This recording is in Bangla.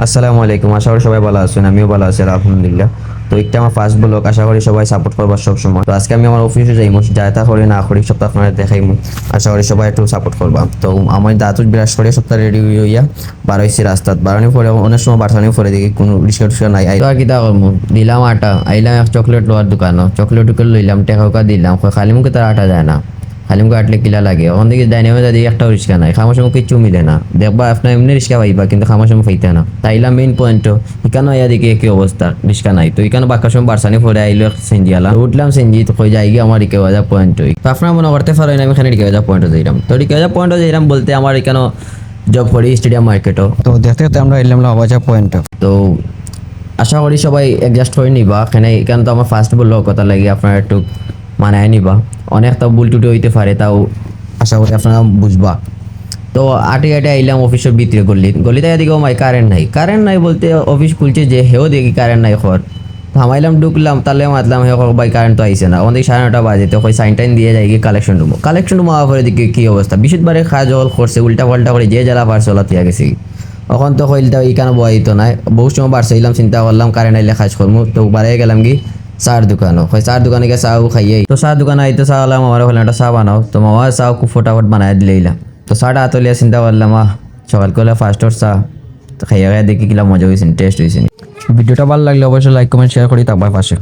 আসসালামু আলাইকুম, আশা করি সবাই ভালো আছেন। আমিও ভালো আছি আলহামদুলিল্লাহ। তো একটা আমার ফার্স্ট ব্লগ, আশা করি সবাই সাপোর্ট করবার সব সময়। তো আজকে আমি আমার অফিসে যাইমু, যাতা করি না করি সপ্তাহ আপনারা দেখাইমু। আশা করি সবাই একটু সাপোর্ট করবা। তো আমার দাঁত বিরাজ করে সপ্তাহ রেডি হইয়া বার হয়েছি রাস্তাত। বারোনি পরে অনেক সময় বারসানি পরে দেখি কোনো রিক্সা টিক্সা নাই। তো আর কিতা করমু, দিলাম আটা, আইলাম এক চকলেট লোয়ার দোকানও, চকলেট টুকলেট লইলাম, টেকা দিলাম। খালি মুখে তার আটা যায় না, খালি মুখে আটলে কিলা লাগে। ওখান থেকে ডাইনামে দিকে একটাও রিক্সা নাই, খামার সময় কিচ্ছু মিলে না। দেখবা আপনার এমনি রিক্সা পাইবা কিন্তু খামার সময় পাইতে না। তাইলাম মেইন পয়েন্ট এখানে আইয়া দেখি একই অবস্থা, রিক্সা নাই। তো এখানে বাক্কার সময় বারসানি পরে আইলো সেঞ্জি আলা, উঠলাম সেঞ্জি। তো কই যাই গিয়ে আমার রিকে বাজা পয়েন্ট হই। তো আপনারা মনে করতে পারেন আমি এখানে রিকে বাজা পয়েন্টে যাইলাম। তো রিকে বাজা পয়েন্টে যাইলাম বলতে আমার এখানে জব করি স্টেডিয়াম মার্কেটও। তো দেখতে দেখতে আমরা এলাম লাভাজা পয়েন্ট। তো আশা করি সবাই অ্যাডজাস্ট করে নিবা। এখানে তো আমার ফার্স্ট বললো কথা লাগে, আপনারা একটু মানায় নিবা। অনেক তাও ভুল টুটি হইতে পারে, তাও আশা করি আপনারা বুঝবা। তো আটে আটে আইলাম অফিসের ভিতরে, গলিতে এদিকেও মাই কারেন্ট নাই বলতে অফিস খুলছে যে হেও দেখি কারেন্ট নাই খর। থামাইলাম, ঢুকলাম, তাহলে মাতলাম হে ভাই কারেন্ট তো আইসে না। আমাদের 9:30 বাজে। তো ওই সাইন টাইন দিয়ে যাই গিয়ে কালেকশন রুম হওয়ার পরে দিকে কী অবস্থা, বিশুদ্ধবারে খাওয়া জল করছে, উল্টা পাল্টা করে যে জ্বালা পারছে ওলা তুই গেছি। এখন তো হইলটা এইখানে বয়াইতো নাই, বহু সময় বাড়ছিলাম, চিন্তা করলাম কারেন্ট আইলে কাজ করবো। তো বাড়ে গেলাম কি চার দোকানও, হয় চার দোকানে গিয়ে চাও খাইয়ে। তো চার দোকানে আইতে চা হলাম, আমার হলে একটা চা বানাও। তো মামা চাও খুব ফটাফট বানাই দিলেইলাম। তো চাটা আতলিয়া চিন্তা করলাম সকাল করে ফার্স্ট চা তো খাইয়া খাইয়া দেখি কিলা মজা হয়েছে, টেস্ট হয়েছে। ভিডিওটা ভালো লাগলে অবশ্যই লাইক কমেন্ট শেয়ার করি তারপর পাশে।